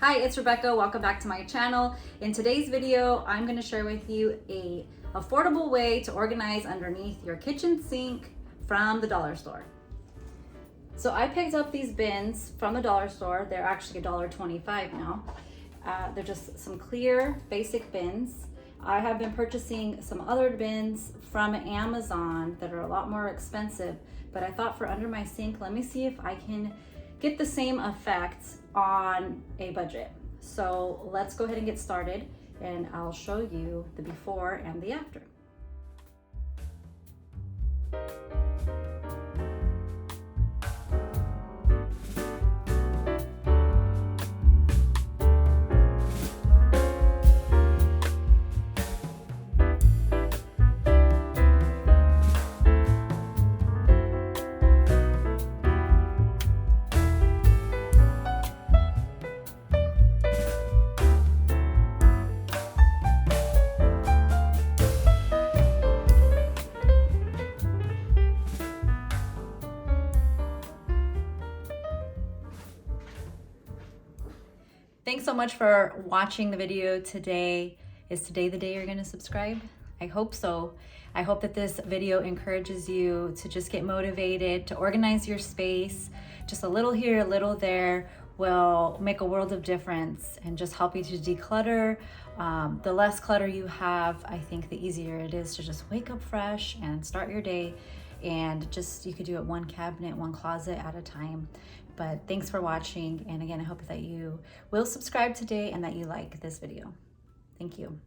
Hi, it's Rebecca. Welcome back to my channel. In today's video, I'm going to share with you a affordable way to organize underneath your kitchen sink from the dollar store. So I picked up these bins from the dollar store. They're actually $1.25 now. They're just some clear basic bins. I have been purchasing some other bins from Amazon that are a lot more expensive, but I thought for under my sink, let me see if I can get the same effect on a budget. So let's go ahead and get started, and I'll show you the before and the after. Thanks so much for watching the video today. Is today the day you're going to subscribe? I hope so. I hope that this video encourages you to just get motivated, to organize your space. Just a little here, a little there will make a world of difference and just help you to declutter. The less clutter you have, I think the easier it is to just wake up fresh and start your day. And just, you could do it one cabinet, one closet at a time. But thanks for watching. And again, I hope that you will subscribe today and that you like this video. Thank you.